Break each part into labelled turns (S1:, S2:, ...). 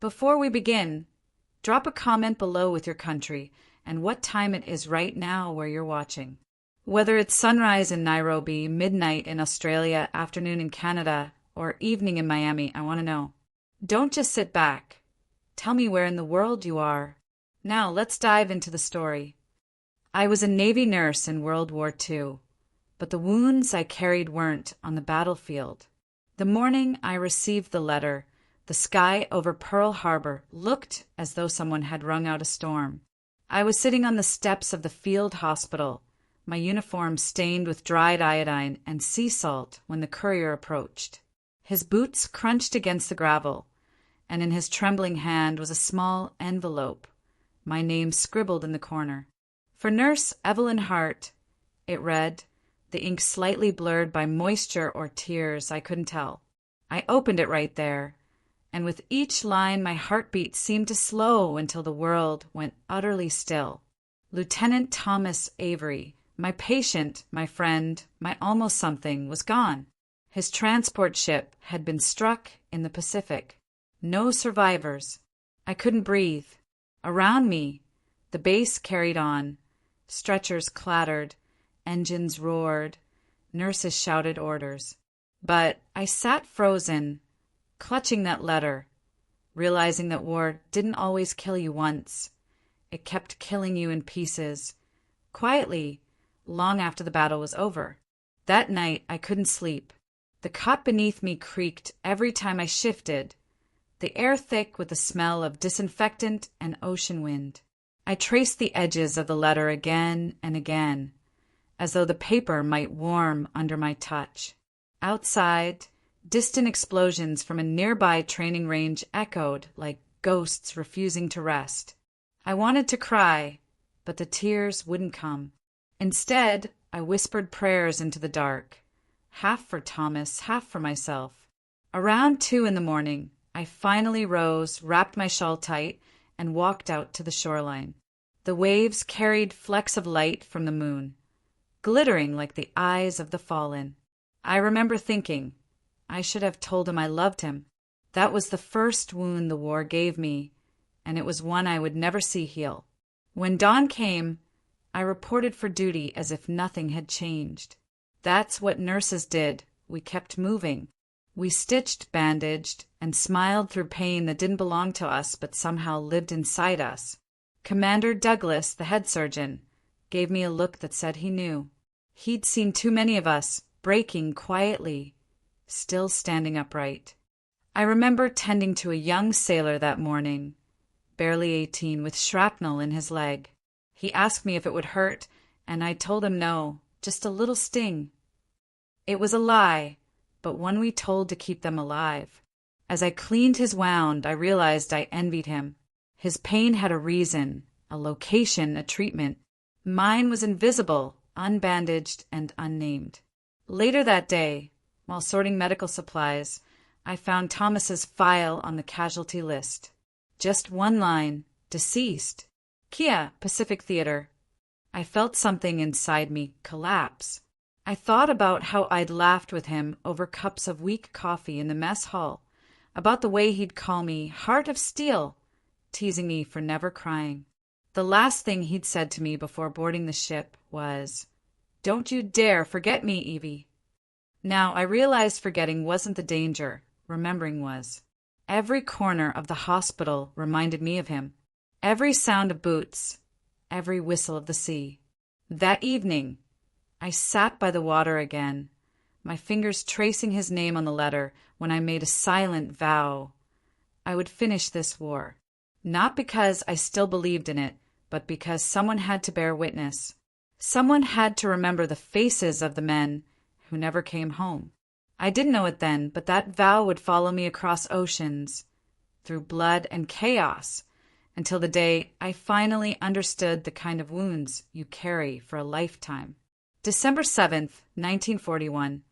S1: Before we begin, drop a comment below with your country and what time it is right now where you're watching. Whether it's sunrise in Nairobi, midnight in Australia, afternoon in Canada, or evening in Miami, I want to know. Don't just sit back. Tell me where in the world you are. Now let's dive into the story. I was a Navy nurse in World War II, but the wounds I carried weren't on the battlefield. The morning I received the letter, the sky over Pearl Harbor looked as though someone had wrung out a storm. I was sitting on the steps of the field hospital, my uniform stained with dried iodine and sea salt when the courier approached. His boots crunched against the gravel, and in his trembling hand was a small envelope, my name scribbled in the corner. For Nurse Evelyn Hart, it read, the ink slightly blurred by moisture or tears, I couldn't tell. I opened it right there, and with each line my heartbeat seemed to slow until the world went utterly still. Lieutenant Thomas Avery, my patient, my friend, my almost something, was gone. His transport ship had been struck in the Pacific. No survivors. I couldn't breathe. Around me, the base carried on. Stretchers clattered. Engines roared. Nurses shouted orders. But I sat frozen, clutching that letter, realizing that war didn't always kill you once. It kept killing you in pieces, quietly, long after the battle was over. That night, I couldn't sleep. The cot beneath me creaked every time I shifted, the air thick with the smell of disinfectant and ocean wind. I traced the edges of the letter again and again, as though the paper might warm under my touch. Outside, distant explosions from a nearby training range echoed like ghosts refusing to rest. I wanted to cry, but the tears wouldn't come. Instead, I whispered prayers into the dark, half for Thomas, half for myself. Around 2 a.m, I finally rose, wrapped my shawl tight, and walked out to the shoreline. The waves carried flecks of light from the moon, glittering like the eyes of the fallen. I remember thinking, I should have told him I loved him. That was the first wound the war gave me, and it was one I would never see heal. When dawn came, I reported for duty as if nothing had changed. That's what nurses did. We kept moving. We stitched, bandaged, and smiled through pain that didn't belong to us but somehow lived inside us. Commander Douglas, the head surgeon, gave me a look that said he knew. He'd seen too many of us, breaking quietly, still standing upright. I remember tending to a young sailor that morning, barely 18, with shrapnel in his leg. He asked me if it would hurt, and I told him no, just a little sting. It was a lie, but one we told to keep them alive. As I cleaned his wound, I realized I envied him. His pain had a reason, a location, a treatment. Mine was invisible, unbandaged, and unnamed. Later that day, while sorting medical supplies, I found Thomas's file on the casualty list. Just one line, deceased. Kia, Pacific Theater. I felt something inside me collapse. I thought about how I'd laughed with him over cups of weak coffee in the mess hall, about the way he'd call me Heart of Steel, teasing me for never crying. The last thing he'd said to me before boarding the ship was, "Don't you dare forget me, Evie." Now I realized forgetting wasn't the danger, remembering was. Every corner of the hospital reminded me of him. Every sound of boots, every whistle of the sea. That evening, I sat by the water again, my fingers tracing his name on the letter when I made a silent vow. I would finish this war, not because I still believed in it, but because someone had to bear witness. Someone had to remember the faces of the men who never came home. I didn't know it then, but that vow would follow me across oceans, through blood and chaos, until the day I finally understood the kind of wounds you carry for a lifetime. December 7th, 1941,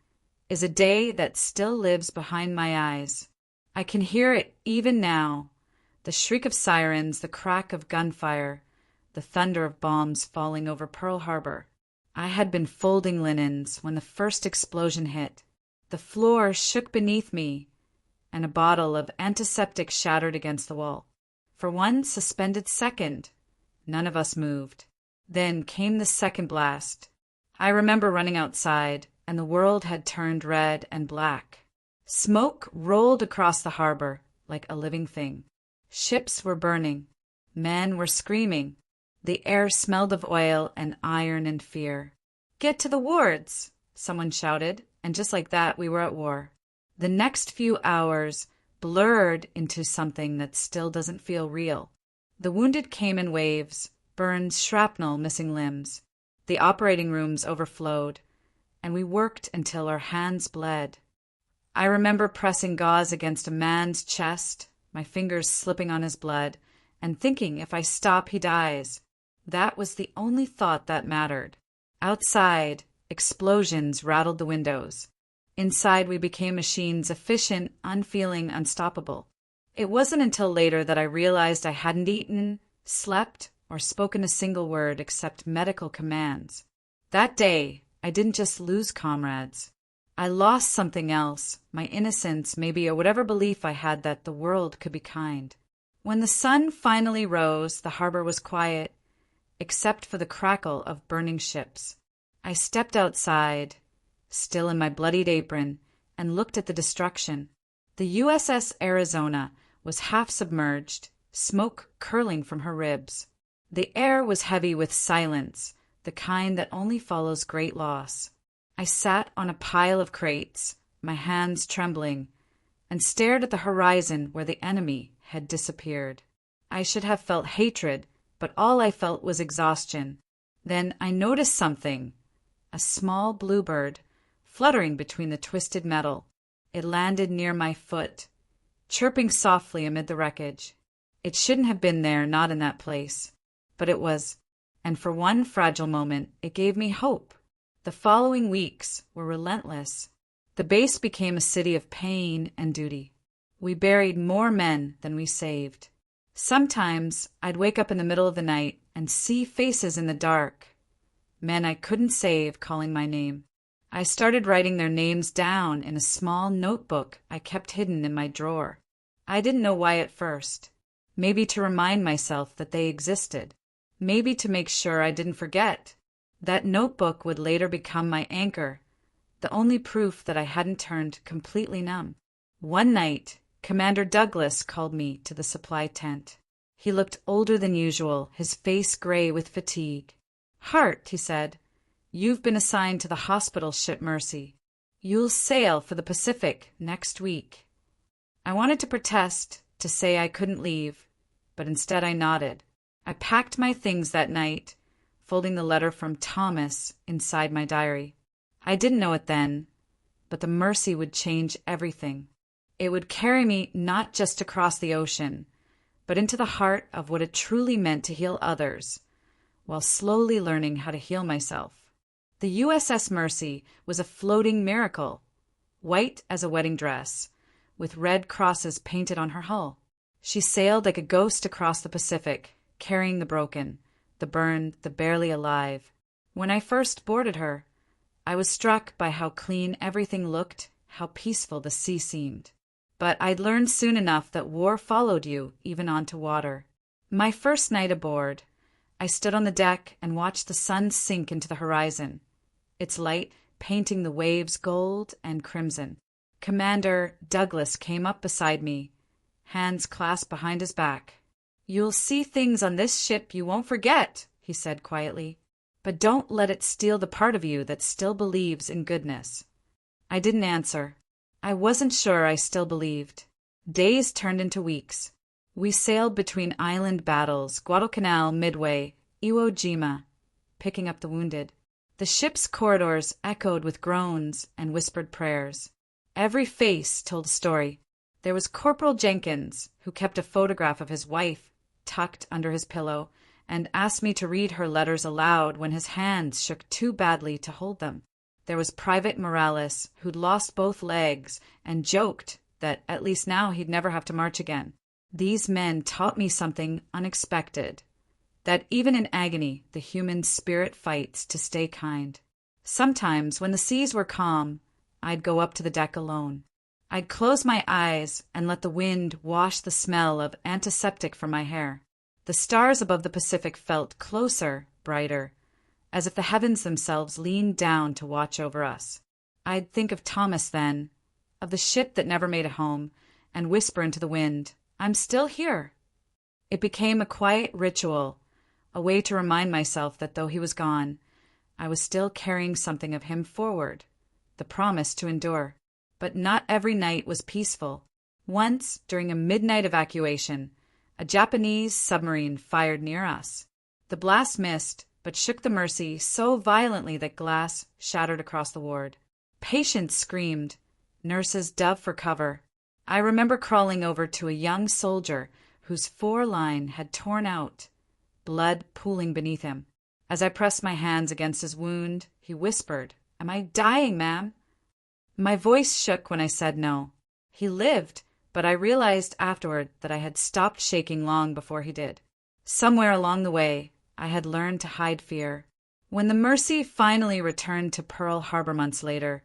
S1: is a day that still lives behind my eyes. I can hear it even now, the shriek of sirens, the crack of gunfire, the thunder of bombs falling over Pearl Harbor. I had been folding linens when the first explosion hit. The floor shook beneath me, and a bottle of antiseptic shattered against the wall. For one suspended second, none of us moved. Then came the second blast. I remember running outside, and the world had turned red and black. Smoke rolled across the harbor like a living thing. Ships were burning. Men were screaming. The air smelled of oil and iron and fear. "Get to the wards!" someone shouted, and just like that we were at war. The next few hours blurred into something that still doesn't feel real. The wounded came in waves, burns, shrapnel, missing limbs. The operating rooms overflowed, and we worked until our hands bled. I remember pressing gauze against a man's chest, my fingers slipping on his blood, and thinking if I stop, he dies. That was the only thought that mattered. Outside, explosions rattled the windows. Inside, we became machines, efficient, unfeeling, unstoppable. It wasn't until later that I realized I hadn't eaten, slept, or spoken a single word except medical commands. That day, I didn't just lose comrades. I lost something else, my innocence, maybe, or whatever belief I had that the world could be kind. When the sun finally rose, the harbor was quiet, except for the crackle of burning ships. I stepped outside, still in my bloodied apron, and looked at the destruction. The USS Arizona was half submerged, smoke curling from her ribs. The air was heavy with silence, the kind that only follows great loss. I sat on a pile of crates, my hands trembling, and stared at the horizon where the enemy had disappeared. I should have felt hatred, but all I felt was exhaustion. Then I noticed something, a small bluebird, fluttering between the twisted metal. It landed near my foot, chirping softly amid the wreckage. It shouldn't have been there, not in that place. But it was, and for one fragile moment, it gave me hope. The following weeks were relentless. The base became a city of pain and duty. We buried more men than we saved. Sometimes I'd wake up in the middle of the night and see faces in the dark, men I couldn't save calling my name. I started writing their names down in a small notebook I kept hidden in my drawer. I didn't know why at first. Maybe to remind myself that they existed. Maybe to make sure I didn't forget. That notebook would later become my anchor, the only proof that I hadn't turned completely numb. One night, Commander Douglas called me to the supply tent. He looked older than usual, his face gray with fatigue. "Hart," he said, "you've been assigned to the hospital ship Mercy. You'll sail for the Pacific next week." I wanted to protest, to say I couldn't leave, but instead I nodded. I packed my things that night, folding the letter from Thomas inside my diary. I didn't know it then, but the Mercy would change everything. It would carry me not just across the ocean, but into the heart of what it truly meant to heal others, while slowly learning how to heal myself. The USS Mercy was a floating miracle, white as a wedding dress, with red crosses painted on her hull. She sailed like a ghost across the Pacific, carrying the broken, the burned, the barely alive. When I first boarded her, I was struck by how clean everything looked, how peaceful the sea seemed. But I'd learned soon enough that war followed you, even onto water. My first night aboard, I stood on the deck and watched the sun sink into the horizon, its light painting the waves gold and crimson. Commander Douglas came up beside me, hands clasped behind his back. "You'll see things on this ship you won't forget," he said quietly. "But don't let it steal the part of you that still believes in goodness." I didn't answer. I wasn't sure I still believed. Days turned into weeks. We sailed between island battles, Guadalcanal, Midway, Iwo Jima, picking up the wounded. The ship's corridors echoed with groans and whispered prayers. Every face told a story. There was Corporal Jenkins, who kept a photograph of his wife tucked under his pillow and asked me to read her letters aloud when his hands shook too badly to hold them. There was Private Morales, who'd lost both legs and joked that at least now he'd never have to march again. These men taught me something unexpected, that even in agony, the human spirit fights to stay kind. Sometimes, when the seas were calm, I'd go up to the deck alone. I'd close my eyes and let the wind wash the smell of antiseptic from my hair. The stars above the Pacific felt closer, brighter, as if the heavens themselves leaned down to watch over us. I'd think of Thomas then, of the ship that never made it home, and whisper into the wind, "I'm still here." It became a quiet ritual, a way to remind myself that though he was gone, I was still carrying something of him forward, the promise to endure. But not every night was peaceful. Once, during a midnight evacuation, a Japanese submarine fired near us. The blast missed, but shook the Mercy so violently that glass shattered across the ward. Patients screamed. Nurses dove for cover. I remember crawling over to a young soldier whose foreline had torn out, blood pooling beneath him. As I pressed my hands against his wound, he whispered, "Am I dying, ma'am?" My voice shook when I said no. He lived, but I realized afterward that I had stopped shaking long before he did. Somewhere along the way, I had learned to hide fear. When the Mercy finally returned to Pearl Harbor months later,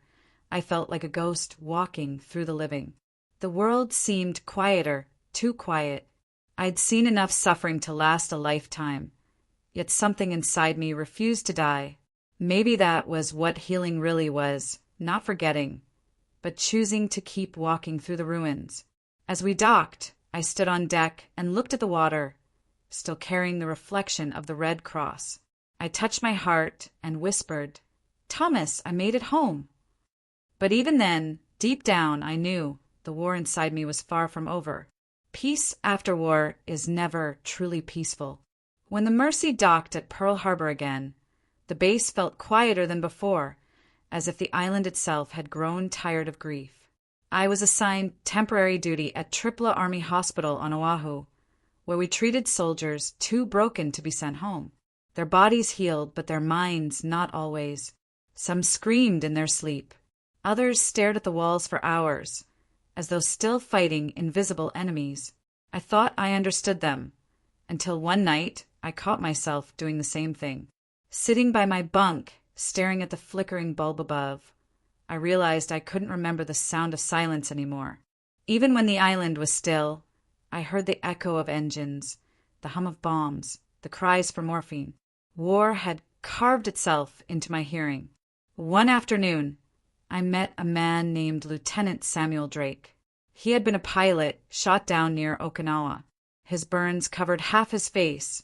S1: I felt like a ghost walking through the living. The world seemed quieter, too quiet. I'd seen enough suffering to last a lifetime, yet something inside me refused to die. Maybe that was what healing really was, not forgetting, but choosing to keep walking through the ruins. As we docked, I stood on deck and looked at the water, still carrying the reflection of the Red Cross. I touched my heart and whispered, "Thomas, I made it home." But even then, deep down, I knew the war inside me was far from over. Peace after war is never truly peaceful. When the Mercy docked at Pearl Harbor again, the base felt quieter than before, as if the island itself had grown tired of grief. I was assigned temporary duty at Tripla Army Hospital on Oahu, where we treated soldiers too broken to be sent home. Their bodies healed, but their minds not always. Some screamed in their sleep. Others stared at the walls for hours, as though still fighting invisible enemies. I thought I understood them, until one night I caught myself doing the same thing. Sitting by my bunk, staring at the flickering bulb above, I realized I couldn't remember the sound of silence anymore. Even when the island was still, I heard the echo of engines, the hum of bombs, the cries for morphine. War had carved itself into my hearing. One afternoon, I met a man named Lieutenant Samuel Drake. He had been a pilot shot down near Okinawa. His burns covered half his face,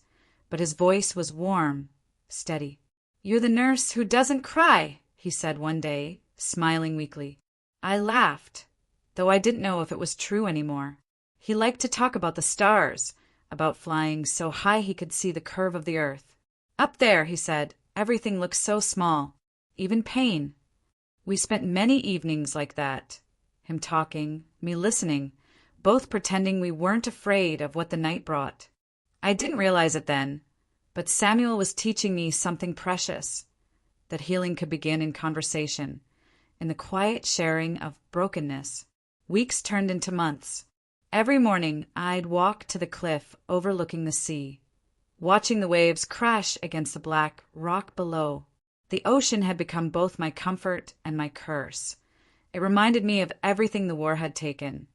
S1: but his voice was warm, steady. "You're the nurse who doesn't cry," he said one day, smiling weakly. I laughed, though I didn't know if it was true anymore. He liked to talk about the stars, about flying so high he could see the curve of the earth. "Up there," he said, "everything looks so small, even pain." We spent many evenings like that, him talking, me listening, both pretending we weren't afraid of what the night brought. I didn't realize it then, but Samuel was teaching me something precious, that healing could begin in conversation, in the quiet sharing of brokenness. Weeks turned into months. Every morning I'd walk to the cliff overlooking the sea, watching the waves crash against the black rock below. The ocean had become both my comfort and my curse. It reminded me of everything the war had taken,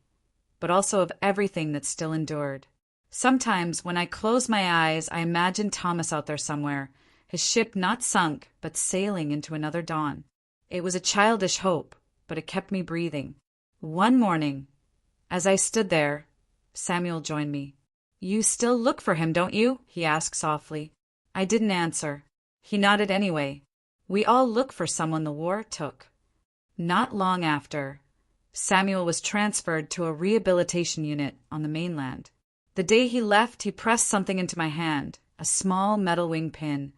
S1: but also of everything that still endured. Sometimes when I closed my eyes, I imagined Thomas out there somewhere, his ship not sunk, but sailing into another dawn. It was a childish hope, but it kept me breathing. One morning, as I stood there, Samuel joined me. "You still look for him, don't you?" he asked softly. I didn't answer. He nodded anyway. We all look for someone the war took. Not long after, Samuel was transferred to a rehabilitation unit on the mainland. The day he left, he pressed something into my hand, a small metal wing pin,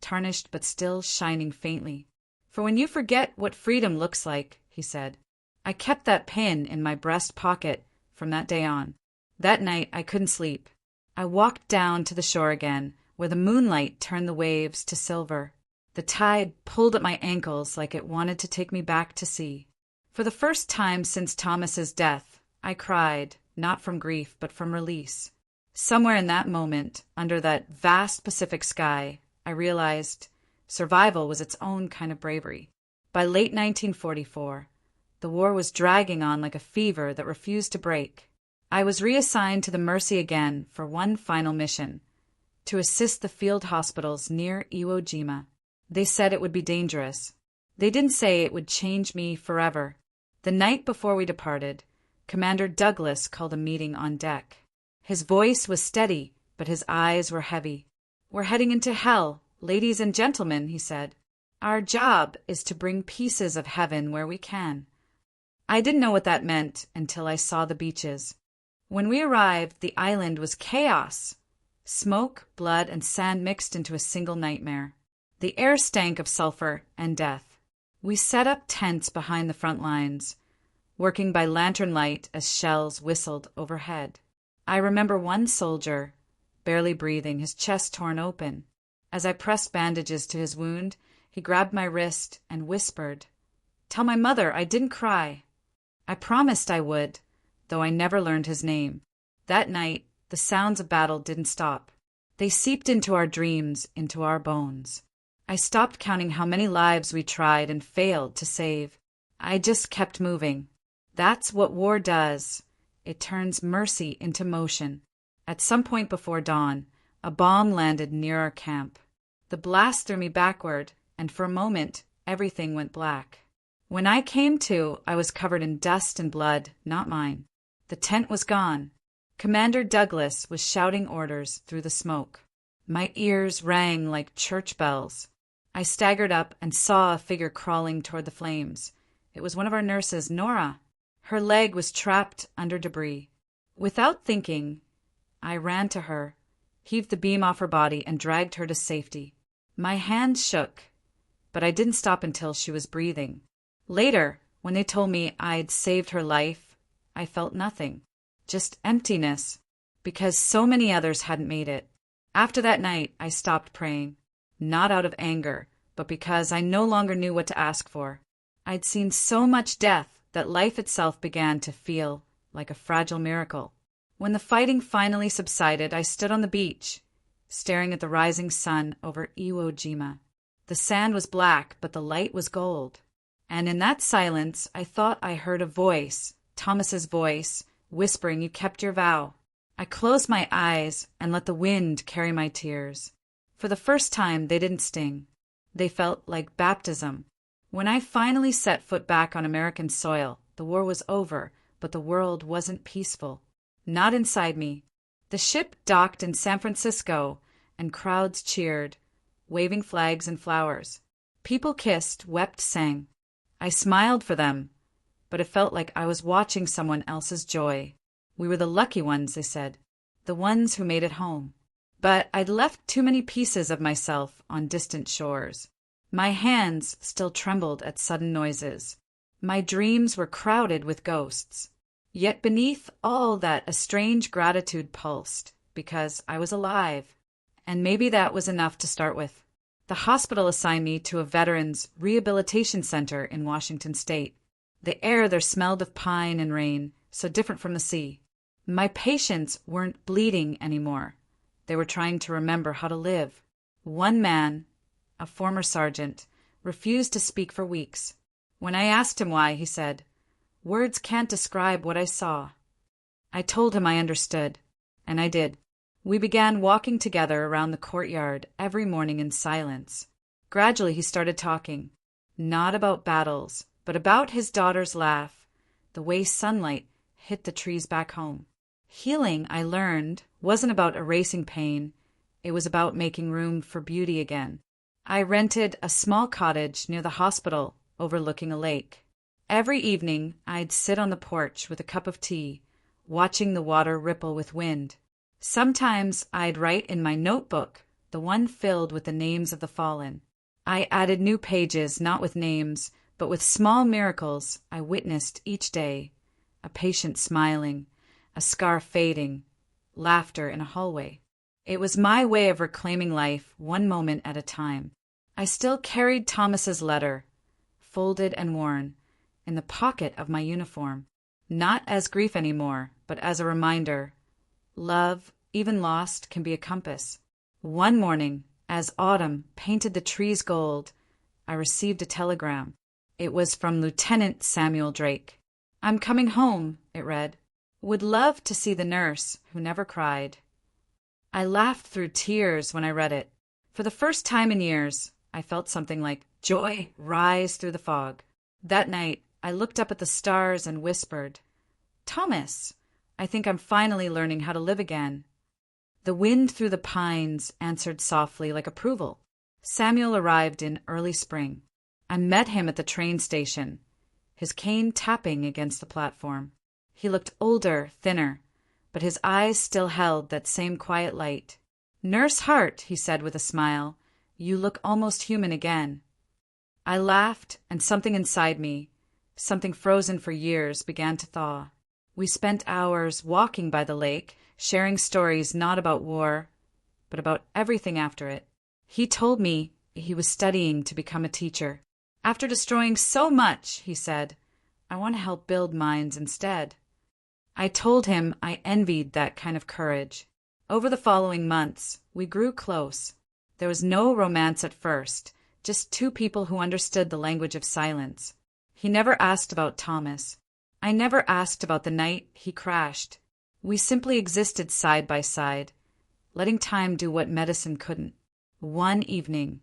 S1: tarnished but still shining faintly. "For when you forget what freedom looks like," he said. I kept that pin in my breast pocket from that day on. That night I couldn't sleep. I walked down to the shore again, where the moonlight turned the waves to silver. The tide pulled at my ankles like it wanted to take me back to sea. For the first time since Thomas's death, I cried, not from grief, but from release. Somewhere in that moment, under that vast Pacific sky, I realized survival was its own kind of bravery. By late 1944, The war was dragging on like a fever that refused to break. I was reassigned to the Mercy again for one final mission, to assist the field hospitals near Iwo Jima. They said it would be dangerous. They didn't say it would change me forever. The night before we departed, Commander Douglas called a meeting on deck. His voice was steady, but his eyes were heavy. "We're heading into hell, ladies and gentlemen," he said. "Our job is to bring pieces of heaven where we can." I didn't know what that meant until I saw the beaches. When we arrived, the island was chaos. Smoke, blood, and sand mixed into a single nightmare. The air stank of sulfur and death. We set up tents behind the front lines, working by lantern light as shells whistled overhead. I remember one soldier, barely breathing, his chest torn open. As I pressed bandages to his wound, he grabbed my wrist and whispered, "Tell my mother I didn't cry." I promised I would, though I never learned his name. That night, the sounds of battle didn't stop. They seeped into our dreams, into our bones. I stopped counting how many lives we tried and failed to save. I just kept moving. That's what war does. It turns mercy into motion. At some point before dawn, a bomb landed near our camp. The blast threw me backward, and for a moment, everything went black. When I came to, I was covered in dust and blood, not mine. The tent was gone. Commander Douglas was shouting orders through the smoke. My ears rang like church bells. I staggered up and saw a figure crawling toward the flames. It was one of our nurses, Nora. Her leg was trapped under debris. Without thinking, I ran to her, heaved the beam off her body, and dragged her to safety. My hands shook, but I didn't stop until she was breathing. Later, when they told me I'd saved her life, I felt nothing, just emptiness, because so many others hadn't made it. After that night, I stopped praying, not out of anger, but because I no longer knew what to ask for. I'd seen so much death that life itself began to feel like a fragile miracle. When the fighting finally subsided, I stood on the beach, staring at the rising sun over Iwo Jima. The sand was black, but the light was gold. And in that silence, I thought I heard a voice, Thomas's voice, whispering, "You kept your vow." I closed my eyes and let the wind carry my tears. For the first time, they didn't sting. They felt like baptism. When I finally set foot back on American soil, the war was over, but the world wasn't peaceful. Not inside me. The ship docked in San Francisco, and crowds cheered, waving flags and flowers. People kissed, wept, sang. I smiled for them, but it felt like I was watching someone else's joy. We were the lucky ones, they said, the ones who made it home. But I'd left too many pieces of myself on distant shores. My hands still trembled at sudden noises. My dreams were crowded with ghosts. Yet beneath all that, a strange gratitude pulsed, because I was alive. And maybe that was enough to start with. The hospital assigned me to a veterans rehabilitation center in Washington state. The air there smelled of pine and rain, so different from the sea. My patients weren't bleeding anymore. They were trying to remember how to live. One man, a former sergeant, refused to speak for weeks. When I asked him why, he said, "Words can't describe what I saw." I told him I understood, and I did. We began walking together around the courtyard every morning in silence. Gradually he started talking, not about battles, but about his daughter's laugh, the way sunlight hit the trees back home. Healing, I learned, wasn't about erasing pain. It was about making room for beauty again. I rented a small cottage near the hospital overlooking a lake. Every evening, I'd sit on the porch with a cup of tea, watching the water ripple with wind. Sometimes I'd write in my notebook, the one filled with the names of the fallen. I added new pages, not with names, but with small miracles I witnessed each day. A patient smiling, a scar fading, laughter in a hallway. It was my way of reclaiming life one moment at a time. I still carried Thomas's letter, folded and worn, in the pocket of my uniform, not as grief anymore, but as a reminder. Love, even lost, can be a compass. One morning, as autumn painted the trees gold, I received a telegram. It was from Lieutenant Samuel Drake. "I'm coming home," it read. "Would love to see the nurse who never cried." I laughed through tears when I read it. For the first time in years, I felt something like joy rise through the fog. That night, I looked up at the stars and whispered, "Thomas, I think I'm finally learning how to live again." The wind through the pines answered softly like approval. Samuel arrived in early spring. I met him at the train station, his cane tapping against the platform. He looked older, thinner, but his eyes still held that same quiet light. "Nurse Hart," he said with a smile, "you look almost human again." I laughed, and something inside me, something frozen for years, began to thaw. We spent hours walking by the lake, sharing stories not about war, but about everything after it. He told me he was studying to become a teacher. "After destroying so much," he said, "I want to help build minds instead." I told him I envied that kind of courage. Over the following months, we grew close. There was no romance at first, just two people who understood the language of silence. He never asked about Thomas. I never asked about the night he crashed. We simply existed side by side, letting time do what medicine couldn't. One evening,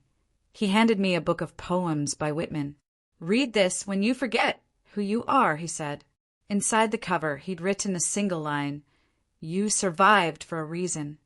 S1: he handed me a book of poems by Whitman. "Read this when you forget who you are," he said. Inside the cover, he'd written a single line, "You survived for a reason."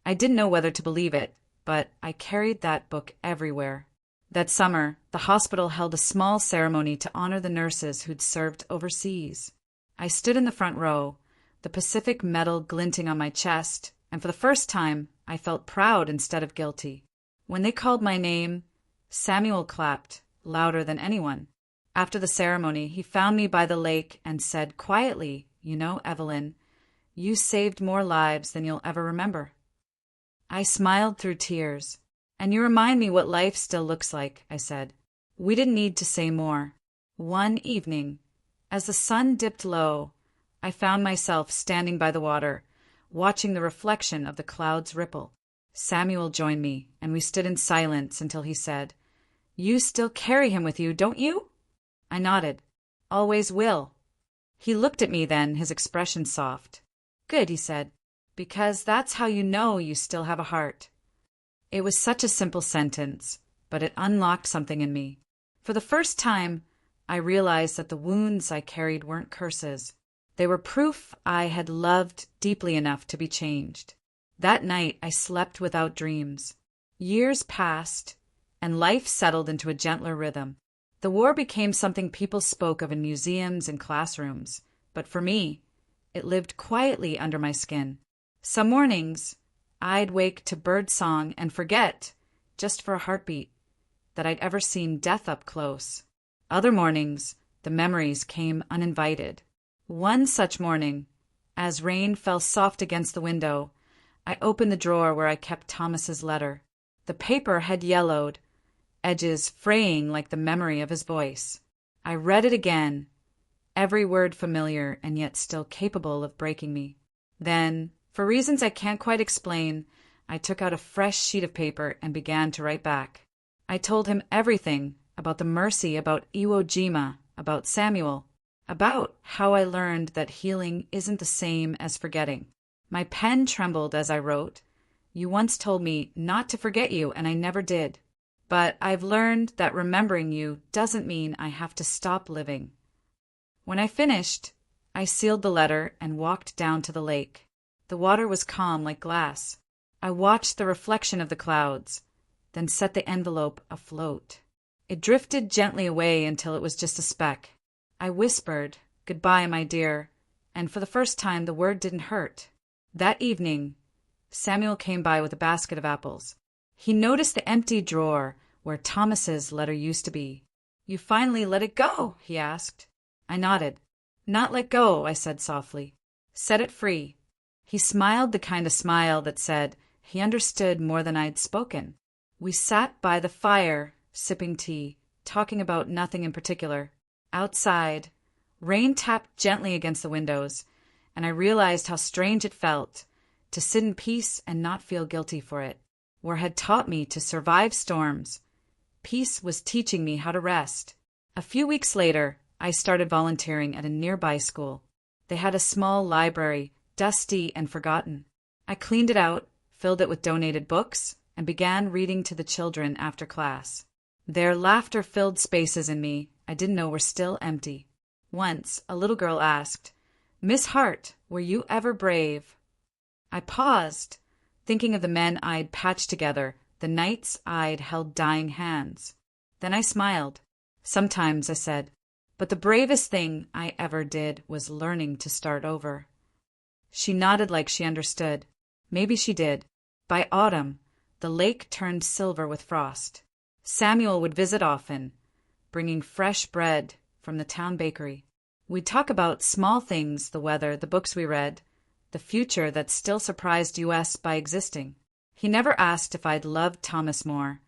S1: I didn't know whether to believe it, but I carried that book everywhere. That summer, the hospital held a small ceremony to honor the nurses who'd served overseas. I stood in the front row, the Pacific medal glinting on my chest, and for the first time, I felt proud instead of guilty. When they called my name, Samuel clapped, louder than anyone. After the ceremony, he found me by the lake and said quietly, "You know, Evelyn, you saved more lives than you'll ever remember." I smiled through tears. "And you remind me what life still looks like," I said. We didn't need to say more. One evening, as the sun dipped low, I found myself standing by the water, watching the reflection of the clouds ripple. Samuel joined me, and we stood in silence until he said, "You still carry him with you, don't you?" I nodded. "Always will." He looked at me then, his expression soft. "Good," he said, "because that's how you know you still have a heart." It was such a simple sentence, but it unlocked something in me. For the first time, I realized that the wounds I carried weren't curses. They were proof I had loved deeply enough to be changed. That night, I slept without dreams. Years passed, and life settled into a gentler rhythm. The war became something people spoke of in museums and classrooms, but for me, it lived quietly under my skin. Some mornings, I'd wake to bird song and forget, just for a heartbeat, that I'd ever seen death up close. Other mornings, the memories came uninvited. One such morning, as rain fell soft against the window, I opened the drawer where I kept Thomas's letter. The paper had yellowed, edges fraying like the memory of his voice. I read it again, every word familiar and yet still capable of breaking me. Then, for reasons I can't quite explain, I took out a fresh sheet of paper and began to write back. I told him everything about the mercy, about Iwo Jima, about Samuel, about how I learned that healing isn't the same as forgetting. My pen trembled as I wrote. "You once told me not to forget you, and I never did. But I've learned that remembering you doesn't mean I have to stop living." When I finished, I sealed the letter and walked down to the lake. The water was calm like glass. I watched the reflection of the clouds, then set the envelope afloat. It drifted gently away until it was just a speck. I whispered, "Goodbye, my dear," and for the first time the word didn't hurt. That evening, Samuel came by with a basket of apples. He noticed the empty drawer where Thomas's letter used to be. "You finally let it go?" he asked. I nodded. "Not let go," I said softly. "Set it free." He smiled the kind of smile that said he understood more than I'd spoken. We sat by the fire, sipping tea, talking about nothing in particular. Outside, rain tapped gently against the windows, and I realized how strange it felt to sit in peace and not feel guilty for it. War had taught me to survive storms. Peace was teaching me how to rest. A few weeks later, I started volunteering at a nearby school. They had a small library, dusty and forgotten. I cleaned it out, filled it with donated books, and began reading to the children after class. Their laughter filled spaces in me I didn't know were still empty. Once, a little girl asked, "Miss Hart, were you ever brave?" I paused, thinking of the men I'd patched together, the nights I'd held dying hands. Then I smiled. "Sometimes," I said, "but the bravest thing I ever did was learning to start over." She nodded like she understood. Maybe she did. By autumn, the lake turned silver with frost. Samuel would visit often, bringing fresh bread from the town bakery. We'd talk about small things, the weather, the books we read, the future that still surprised US by existing. He never asked if I'd loved Thomas more,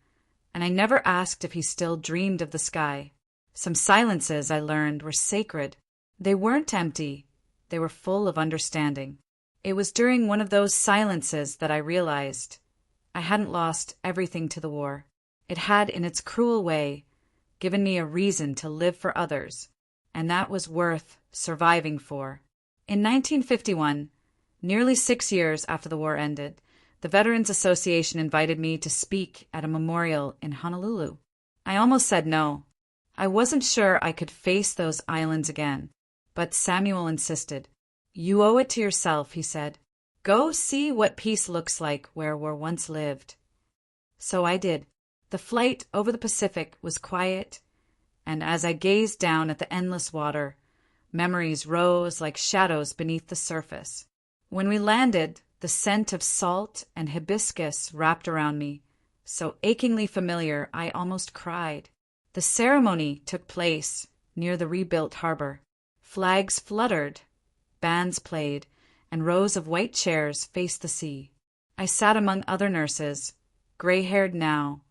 S1: and I never asked if he still dreamed of the sky. Some silences, I learned, were sacred. They weren't empty. They were full of understanding. It was during one of those silences that I realized I hadn't lost everything to the war. It had, in its cruel way, given me a reason to live for others, and that was worth surviving for. In 1951, nearly 6 years after the war ended, the Veterans Association invited me to speak at a memorial in Honolulu. I almost said no. I wasn't sure I could face those islands again, but Samuel insisted. "You owe it to yourself," he said. "Go see what peace looks like where war once lived." So I did. The flight over the Pacific was quiet, and as I gazed down at the endless water, memories rose like shadows beneath the surface. When we landed, the scent of salt and hibiscus wrapped around me, so achingly familiar I almost cried. The ceremony took place near the rebuilt harbor. Flags fluttered, bands played, and rows of white chairs faced the sea. I sat among other nurses, gray-haired now,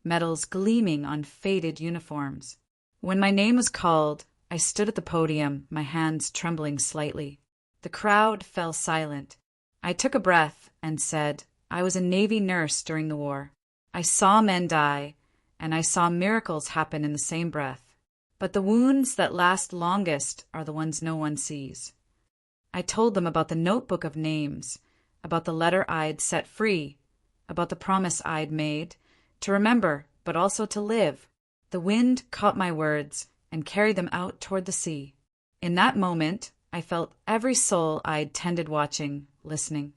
S1: medals gleaming on faded uniforms. When my name was called, I stood at the podium, my hands trembling slightly. The crowd fell silent. I took a breath and said, I was a Navy nurse during the war. I saw men die, and I saw miracles happen in the same breath. But the wounds that last longest are the ones no one sees. I told them about the notebook of names, about the letter I'd set free, about the promise I'd made, to remember, but also to live. The wind caught my words and carried them out toward the sea. In that moment, I felt every soul I'd tended watching, listening.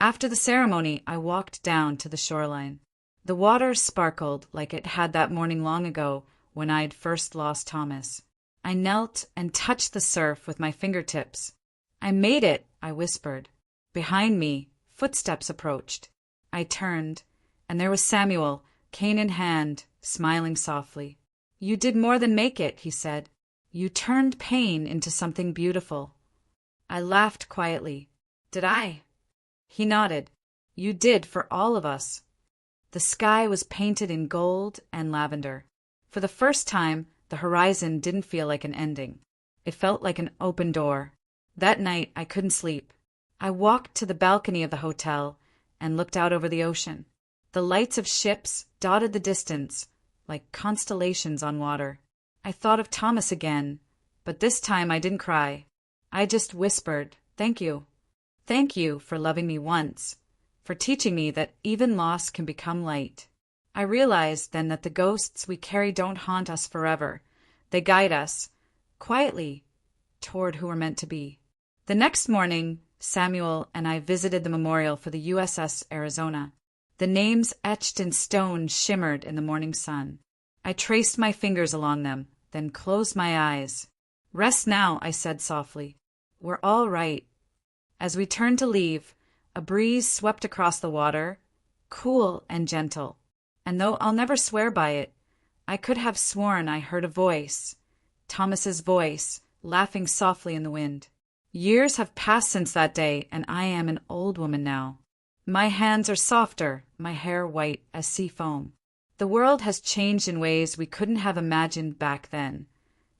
S1: After the ceremony, I walked down to the shoreline. The water sparkled like it had that morning long ago when I'd first lost Thomas. I knelt and touched the surf with my fingertips. "I made it," I whispered. Behind me, footsteps approached. I turned, and there was Samuel, cane in hand, smiling softly. "You did more than make it," he said. "You turned pain into something beautiful." I laughed quietly. "Did I?" He nodded. "You did for all of us." The sky was painted in gold and lavender. For the first time, the horizon didn't feel like an ending. It felt like an open door. That night, I couldn't sleep. I walked to the balcony of the hotel and looked out over the ocean. The lights of ships dotted the distance like constellations on water. I thought of Thomas again, but this time I didn't cry. I just whispered, "Thank you. Thank you for loving me once, for teaching me that even loss can become light." I realized then that the ghosts we carry don't haunt us forever. They guide us, quietly, toward who we're meant to be. The next morning, Samuel and I visited the memorial for the USS Arizona. The names etched in stone shimmered in the morning sun. I traced my fingers along them, then closed my eyes. "Rest now," I said softly. "We're all right." As we turned to leave, a breeze swept across the water, cool and gentle. And though I'll never swear by it, I could have sworn I heard a voice, Thomas's voice, laughing softly in the wind. Years have passed since that day, and I am an old woman now. My hands are softer, my hair white as sea foam. The world has changed in ways we couldn't have imagined back then.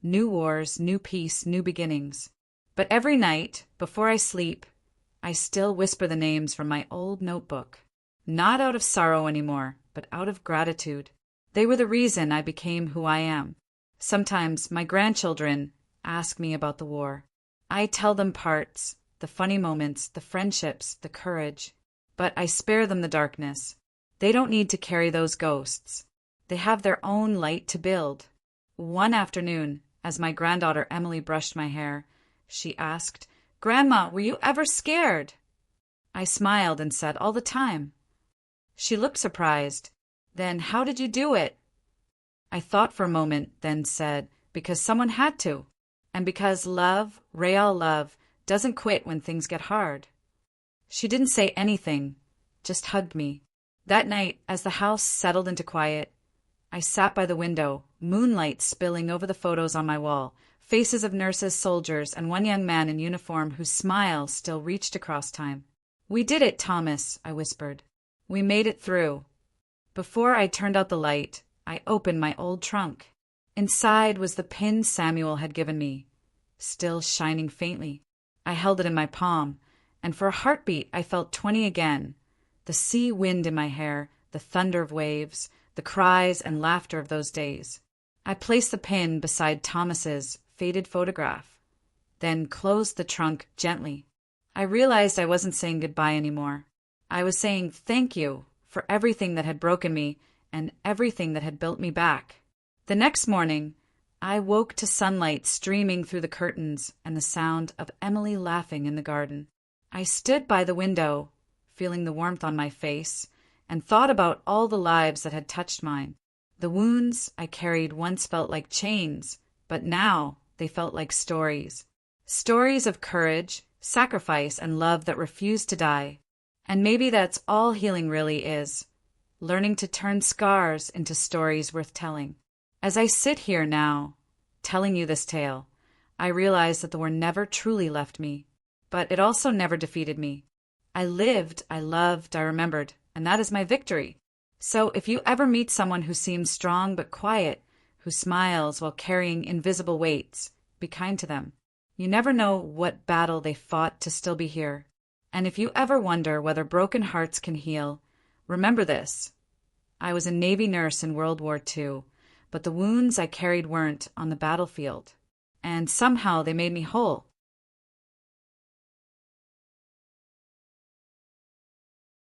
S1: New wars, new peace, new beginnings. But every night, before I sleep, I still whisper the names from my old notebook. Not out of sorrow anymore, but out of gratitude. They were the reason I became who I am. Sometimes my grandchildren ask me about the war. I tell them parts, the funny moments, the friendships, the courage. But I spare them the darkness. They don't need to carry those ghosts. They have their own light to build. One afternoon, as my granddaughter Emily brushed my hair, she asked, "Grandma, were you ever scared?" I smiled and said, "All the time." She looked surprised. "Then how did you do it?" I thought for a moment, then said, "Because someone had to. And because love, real love, doesn't quit when things get hard." She didn't say anything, just hugged me. That night, as the house settled into quiet, I sat by the window, moonlight spilling over the photos on my wall, faces of nurses, soldiers, and one young man in uniform whose smile still reached across time. "We did it, Thomas," I whispered. "We made it through." Before I turned out the light, I opened my old trunk. Inside was the pin Samuel had given me, still shining faintly. I held it in my palm, and for a heartbeat I felt 20 again. The sea wind in my hair, the thunder of waves, the cries and laughter of those days. I placed the pin beside Thomas's faded photograph, then closed the trunk gently. I realized I wasn't saying goodbye anymore. I was saying thank you for everything that had broken me and everything that had built me back. The next morning, I woke to sunlight streaming through the curtains and the sound of Emily laughing in the garden. I stood by the window, feeling the warmth on my face, and thought about all the lives that had touched mine. The wounds I carried once felt like chains, but now they felt like stories. Stories of courage, sacrifice, and love that refused to die. And maybe that's all healing really is, learning to turn scars into stories worth telling. As I sit here now, telling you this tale, I realize that the war never truly left me, but it also never defeated me. I lived, I loved, I remembered, and that is my victory. So if you ever meet someone who seems strong but quiet, who smiles while carrying invisible weights, be kind to them. You never know what battle they fought to still be here. And if you ever wonder whether broken hearts can heal, remember this. I was a Navy nurse in World War II, but the wounds I carried weren't on the battlefield. And somehow they made me whole.